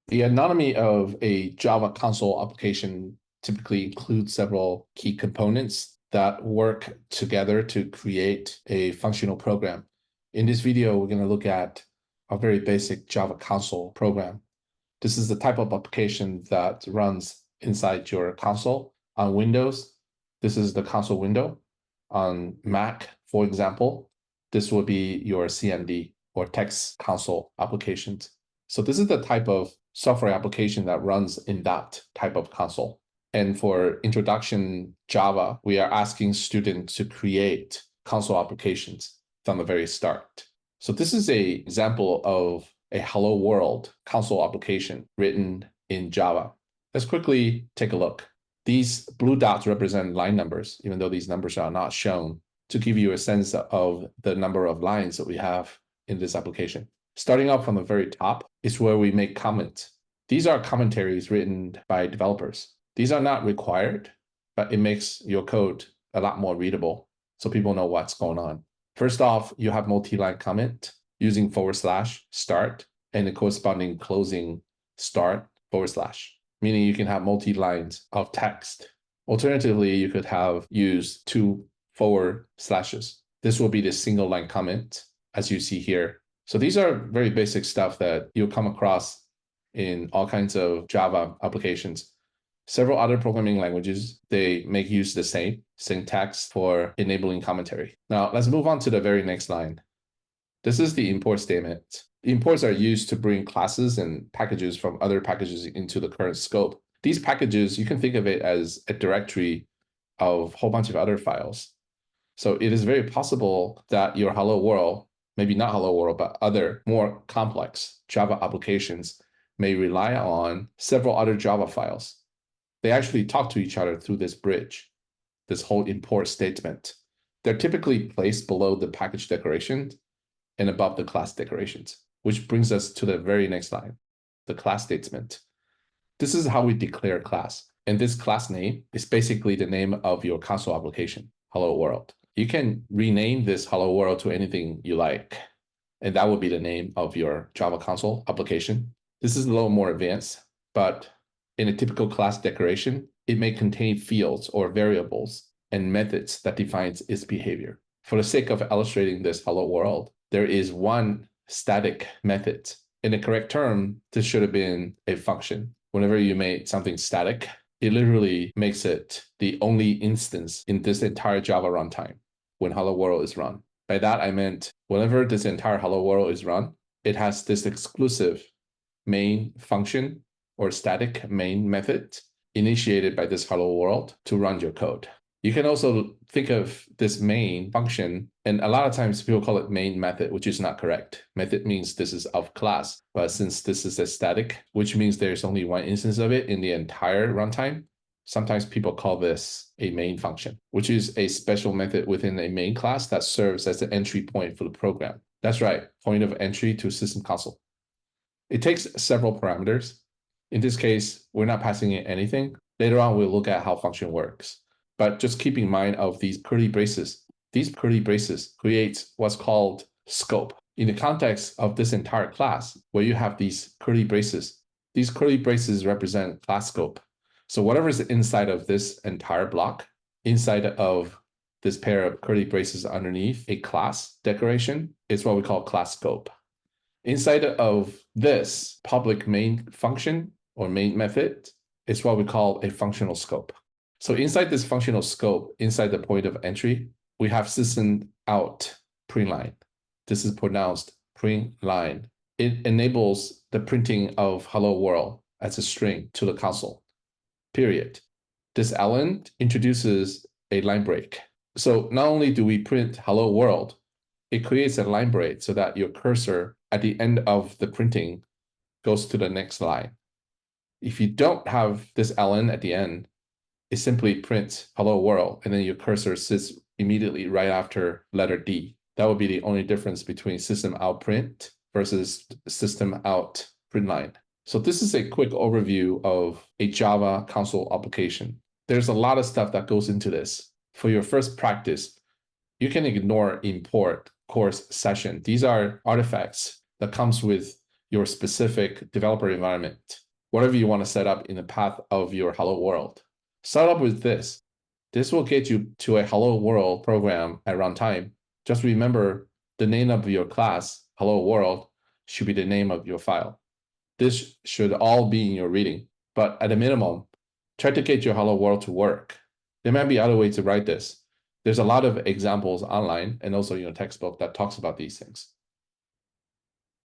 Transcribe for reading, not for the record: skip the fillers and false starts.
The anatomy of a Java console application typically includes several key components that work together to create a functional program. In this video, we're going to look at a very basic Java console program. This is the type of application that runs inside your console. On Windows, this is the console window. On Mac, for example, this will be your CMD or text console applications. So this is the type of software application that runs in that type of console. And for introduction Java, we are asking students to create console applications from the very start. So this is an example of a Hello World console application written in Java. Let's quickly take a look. These blue dots represent line numbers, even though these numbers are not shown, to give you a sense of the number of lines that we have in this application. Starting off from the very top is where we make comments. These are commentaries written by developers. These are not required, but it makes your code a lot more readable so people know what's going on. First off, you have multi-line comment using / start and the corresponding closing start /, meaning you can have multi-lines of text. Alternatively, you could have used 2 /. This will be the single line comment, as you see here. So these are very basic stuff that you'll come across in all kinds of Java applications. Several other programming languages, they make use of the same syntax for enabling commentary. Now, let's move on to the very next line. This is the import statement. The imports are used to bring classes and packages from other packages into the current scope. These packages, you can think of it as a directory of a whole bunch of other files. So it is very possible that your Hello World, maybe not Hello World, but other more complex Java applications may rely on several other Java files. They actually talk to each other through this bridge, this whole import statement. They're typically placed below the package declaration and above the class declarations, which brings us to the very next line, the class statement. This is how we declare class. And this class name is basically the name of your console application, Hello World. You can rename this Hello World to anything you like, and that would be the name of your Java console application. This is a little more advanced, but in a typical class declaration, it may contain fields or variables and methods that defines its behavior. For the sake of illustrating this Hello World, there is one static method. In the correct term, this should have been a function. Whenever you make something static, it literally makes it the only instance in this entire Java runtime when Hello World is run. By that, I meant whenever this entire Hello World is run, it has this exclusive main function or static main method initiated by this Hello World to run your code. You can also think of this main function, and a lot of times people call it main method, which is not correct. Method means this is of class, but since this is a static, which means there's only one instance of it in the entire runtime, sometimes people call this a main function, which is a special method within a main class that serves as the entry point for the program. That's right, point of entry to system console. It takes several parameters. In this case, we're not passing in anything. Later on, we'll look at how function works. But just keep in mind of these curly braces. These curly braces create what's called scope. In the context of this entire class, where you have these curly braces represent class scope. So whatever is inside of this entire block, inside of this pair of curly braces underneath a class declaration, is what we call class scope. Inside of this public main function or main method is what we call a functional scope. So inside this functional scope, inside the point of entry, we have system out print line. This is pronounced print line. It enables the printing of Hello World as a string to the console, period. This ln introduces a line break. So not only do we print Hello World, it creates a line break so that your cursor at the end of the printing goes to the next line. If you don't have this ln at the end, it simply prints Hello World, and then your cursor sits immediately right after letter D. That would be the only difference between system out print versus system out print line. So this is a quick overview of a Java console application. There's a lot of stuff that goes into this. For your first practice, you can ignore import course session. These are artifacts that comes with your specific developer environment, whatever you want to set up in the path of your hello world. Start up with this. This will get you to a hello world program at runtime. Just remember the name of your class, hello world, should be the name of your file. This should all be in your reading, but at a minimum, try to get your hello world to work. There might be other ways to write this. There's a lot of examples online and also in your textbook that talks about these things.